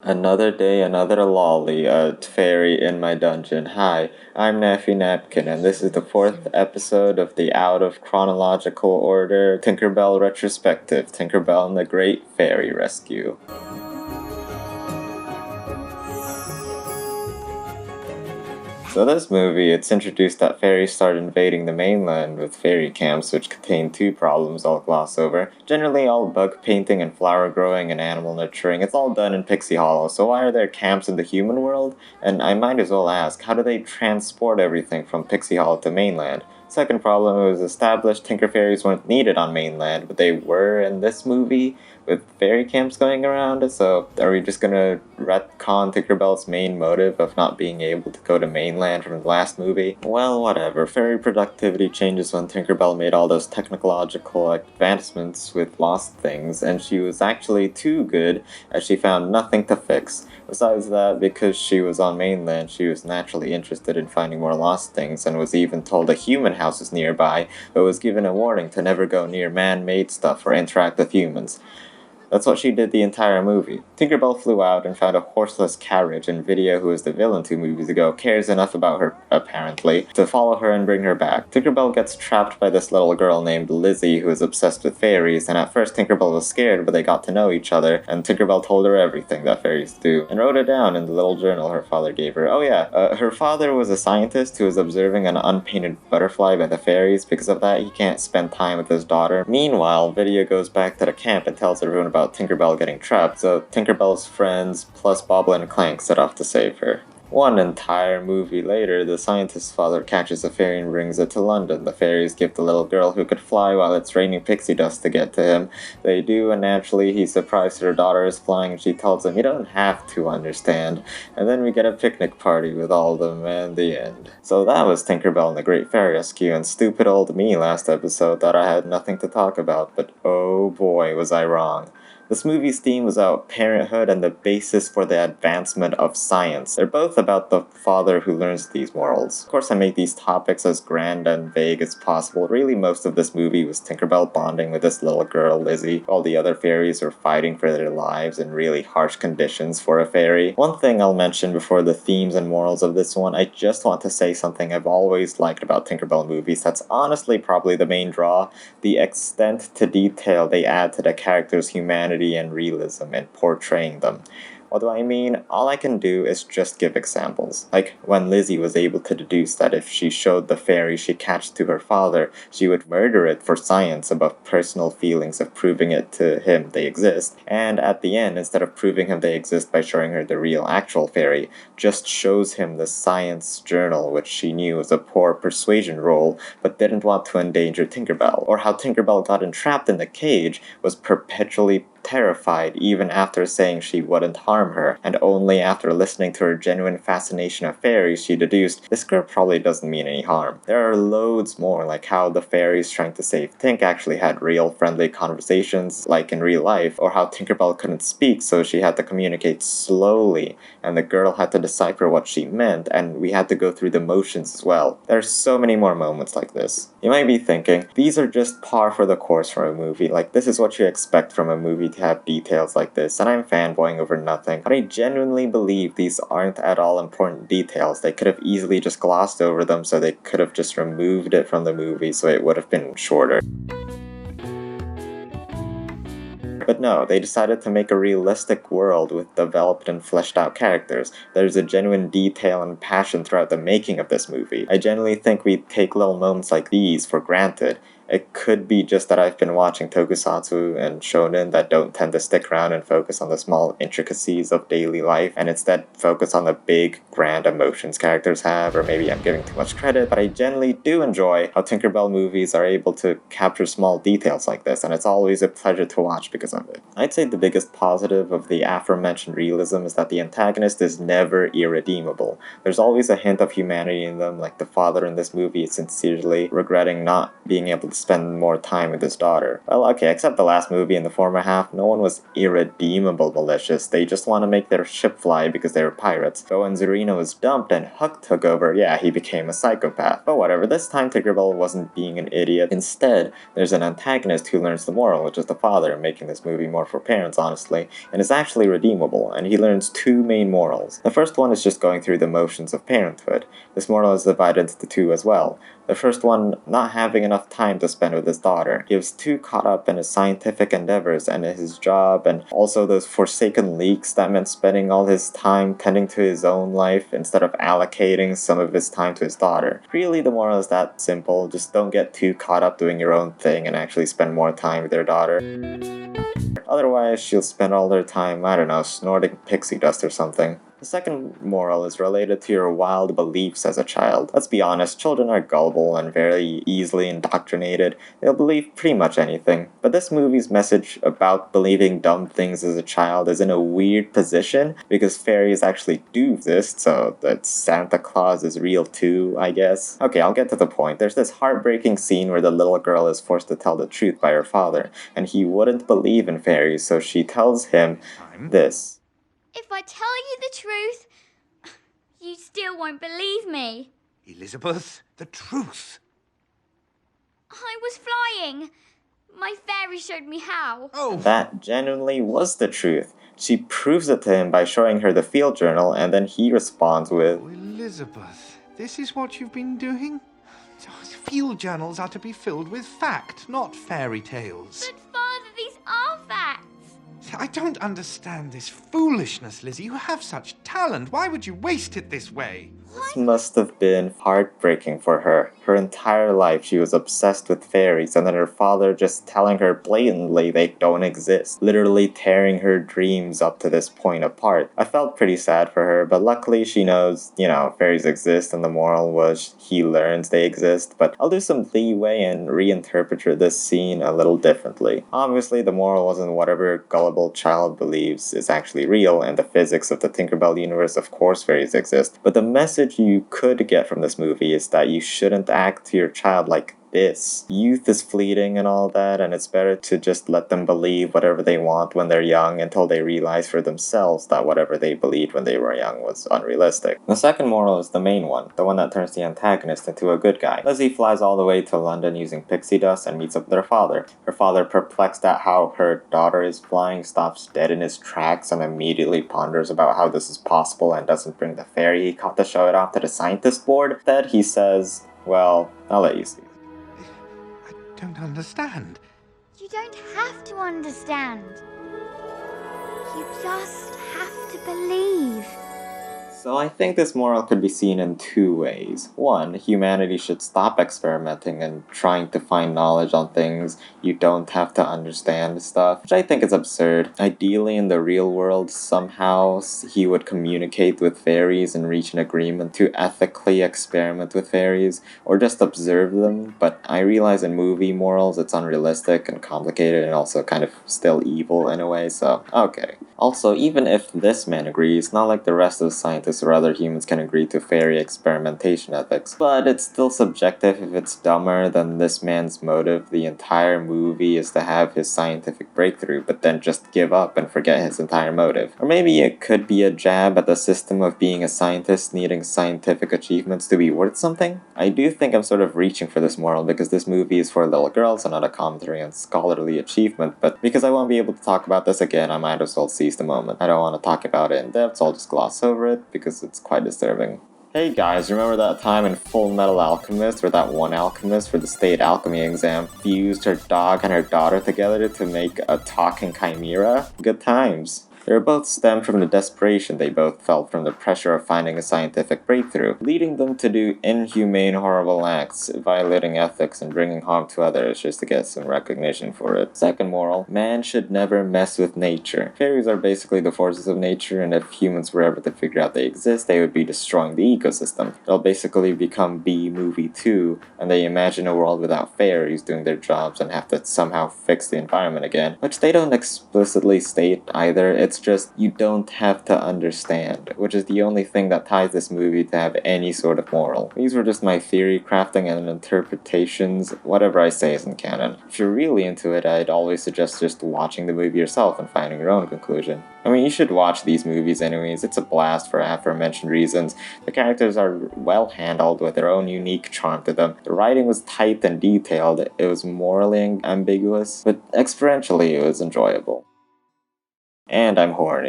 Another day, another lolly, a fairy in my dungeon. Hi, I'm Naffy Napkin, and this is the fourth episode of the out of chronological order Tinkerbell retrospective, Tinkerbell and the Great Fairy Rescue. So this movie, it's introduced that fairies start invading the mainland with fairy camps, which contain two problems I'll gloss over. Generally, all bug painting and flower growing and animal nurturing, it's all done in Pixie Hollow, so why are there camps in the human world? And I might as well ask, how do they transport everything from Pixie Hollow to mainland? Second problem, it was established Tinker Fairies weren't needed on mainland, but they were in this movie, with fairy camps going around, so are we just gonna retcon Tinkerbell's main motive of not being able to go to mainland from the last movie? Well, whatever. Fairy productivity changes when Tinkerbell made all those technological advancements with lost things, and she was actually too good as she found nothing to fix. Besides that, because she was on mainland, she was naturally interested in finding more lost things and was even told a human house was nearby, but was given a warning to never go near man-made stuff or interact with humans. That's what she did the entire movie. Tinkerbell flew out and found a horseless carriage, and Video, who was the villain 2 movies ago, cares enough about her, apparently, to follow her and bring her back. Tinkerbell gets trapped by this little girl named Lizzie, who is obsessed with fairies, and at first Tinkerbell was scared, but they got to know each other, and Tinkerbell told her everything that fairies do, and wrote it down in the little journal her father gave her. Oh yeah, her father was a scientist who was observing an unpainted butterfly by the fairies. Because of that, he can't spend time with his daughter. Meanwhile, Video goes back to the camp and tells everyone about Tinkerbell getting trapped, so Tinkerbell's friends plus Bobble and Clank set off to save her. One entire movie later, the scientist's father catches a fairy and brings it to London. The fairies give the little girl who could fly while it's raining pixie dust to get to him. They do, and naturally he's surprised her daughter is flying, and she tells him, "You don't have to understand." And then we get a picnic party with all of them, and the end. So that was Tinkerbell and the Great Fairy Rescue, and stupid old me last episode thought I had nothing to talk about, but oh boy was I wrong. This movie's theme was about parenthood and the basis for the advancement of science. They're both about the father who learns these morals. Of course, I make these topics as grand and vague as possible. Really, most of this movie was Tinkerbell bonding with this little girl, Lizzie, while the other fairies were fighting for their lives in really harsh conditions for a fairy. One thing I'll mention before the themes and morals of this one, I just want to say something I've always liked about Tinkerbell movies that's honestly probably the main draw: the extent to detail they add to the characters' humanity and realism in portraying them. What do I mean? All I can do is just give examples. Like when Lizzie was able to deduce that if she showed the fairy she catched to her father, she would murder it for science above personal feelings of proving it to him they exist. And at the end, instead of proving him they exist by showing her the real actual fairy, just shows him the science journal which she knew was a poor persuasion role, but didn't want to endanger Tinkerbell. Or how Tinkerbell got entrapped in the cage, was perpetually terrified even after saying she wouldn't harm her, and only after listening to her genuine fascination of fairies she deduced, this girl probably doesn't mean any harm. There are loads more, like how the fairies trying to save Tink actually had real friendly conversations like in real life, or how Tinkerbell couldn't speak so she had to communicate slowly, and the girl had to decipher what she meant, and we had to go through the motions as well. There are so many more moments like this. You might be thinking, these are just par for the course from a movie, like this is what you expect from a movie to have details like this, and I'm fanboying over nothing, but I genuinely believe these aren't at all important details. They could have easily just glossed over them, so they could have just removed it from the movie so it would have been shorter. But no, they decided to make a realistic world with developed and fleshed out characters. There's a genuine detail and passion throughout the making of this movie. I genuinely think we take little moments like these for granted. It could be just that I've been watching tokusatsu and shonen that don't tend to stick around and focus on the small intricacies of daily life, and instead focus on the big, grand emotions characters have, or maybe I'm giving too much credit, but I generally do enjoy how Tinkerbell movies are able to capture small details like this, and it's always a pleasure to watch because of it. I'd say the biggest positive of the aforementioned realism is that the antagonist is never irredeemable. There's always a hint of humanity in them, like the father in this movie is sincerely regretting not being able to spend more time with his daughter. Well, okay, except the last movie in the former half, no one was irredeemable malicious. They just want to make their ship fly because they were pirates. But when Zarina was dumped and Huck took over, yeah, he became a psychopath. But whatever, this time Tinkerbell wasn't being an idiot. Instead, there's an antagonist who learns the moral, which is the father, making this movie more for parents, honestly, and is actually redeemable, and he learns two main morals. The first one is just going through the motions of parenthood. This moral is divided into two as well. The first one, not having enough time to spend with his daughter. He was too caught up in his scientific endeavors and his job, and also those forsaken leaks that meant spending all his time tending to his own life instead of allocating some of his time to his daughter. Really, the moral is that simple. Just don't get too caught up doing your own thing and actually spend more time with your daughter. Otherwise, she'll spend all her time, I don't know, snorting pixie dust or something. The second moral is related to your wild beliefs as a child. Let's be honest, children are gullible and very easily indoctrinated. They'll believe pretty much anything. But this movie's message about believing dumb things as a child is in a weird position because fairies actually do exist, so that Santa Claus is real too, I guess. Okay, I'll get to the point. There's this heartbreaking scene where the little girl is forced to tell the truth by her father, and he wouldn't believe in fairies, so she tells him this. If I tell you the truth, you still won't believe me. Elizabeth, the truth. I was flying. My fairy showed me how. Oh, That genuinely was the truth. She proves it to him by showing her the field journal, and then he responds with, Elizabeth, this is what you've been doing? Field journals are to be filled with fact, not fairy tales. But Father, these are facts. I don't understand this foolishness, Lizzie. You have such talent. Why would you waste it this way? This must have been heartbreaking for her. Her entire life she was obsessed with fairies, and then her father just telling her blatantly they don't exist, literally tearing her dreams up to this point apart. I felt pretty sad for her, but luckily she knows, fairies exist, and the moral was he learns they exist, but I'll do some leeway and reinterpret this scene a little differently. Obviously, the moral wasn't whatever gullible child believes is actually real, and the physics of the Tinkerbell universe, of course fairies exist, but the message you could get from this movie is that you shouldn't act to your child like this. Youth is fleeting and all that, and it's better to just let them believe whatever they want when they're young until they realize for themselves that whatever they believed when they were young was unrealistic. The second moral is the main one, the one that turns the antagonist into a good guy. Lizzie flies all the way to London using pixie dust and meets up with her father. Her father, perplexed at how her daughter is flying, stops dead in his tracks and immediately ponders about how this is possible and doesn't bring the fairy he caught to show it off to the scientist board. Instead, he says, well, I'll let you see. I don't understand. You don't have to understand. You just have to believe. So I think this moral could be seen in two ways. One, humanity should stop experimenting and trying to find knowledge on things you don't have to understand stuff, which I think is absurd. Ideally, in the real world, somehow he would communicate with fairies and reach an agreement to ethically experiment with fairies, or just observe them, but I realize in movie morals it's unrealistic and complicated and also kind of still evil in a way, so okay. Also, even if this man agrees, not like the rest of the scientists or other humans can agree to fairy experimentation ethics. But it's still subjective if it's dumber than this man's motive. The entire movie is to have his scientific breakthrough, but then just give up and forget his entire motive. Or maybe it could be a jab at the system of being a scientist needing scientific achievements to be worth something. I do think I'm sort of reaching for this moral because this movie is for little girls and not a commentary on scholarly achievement, but because I won't be able to talk about this again, I might as well seize the moment. I don't want to talk about it in depth, so I'll just gloss over it because it's quite disturbing. Hey guys, remember that time in Full Metal Alchemist where that one alchemist for the state alchemy exam fused her dog and her daughter together to make a talking chimera? Good times. They were both stemmed from the desperation they both felt from the pressure of finding a scientific breakthrough, leading them to do inhumane, horrible acts, violating ethics and bringing harm to others just to get some recognition for it. Second moral, man should never mess with nature. Fairies are basically the forces of nature, and if humans were ever to figure out they exist, they would be destroying the ecosystem. They'll basically become B-movie 2, and they imagine a world without fairies doing their jobs and have to somehow fix the environment again, which they don't explicitly state either. It's it's just you don't have to understand, which is the only thing that ties this movie to have any sort of moral. These were just my theory crafting and interpretations. Whatever I say isn't canon. If you're really into it, I'd always suggest just watching the movie yourself and finding your own conclusion. I mean, you should watch these movies anyways. It's a blast for aforementioned reasons. The characters are well handled with their own unique charm to them. The writing was tight and detailed. It was morally ambiguous, but experientially it was enjoyable. And I'm horny.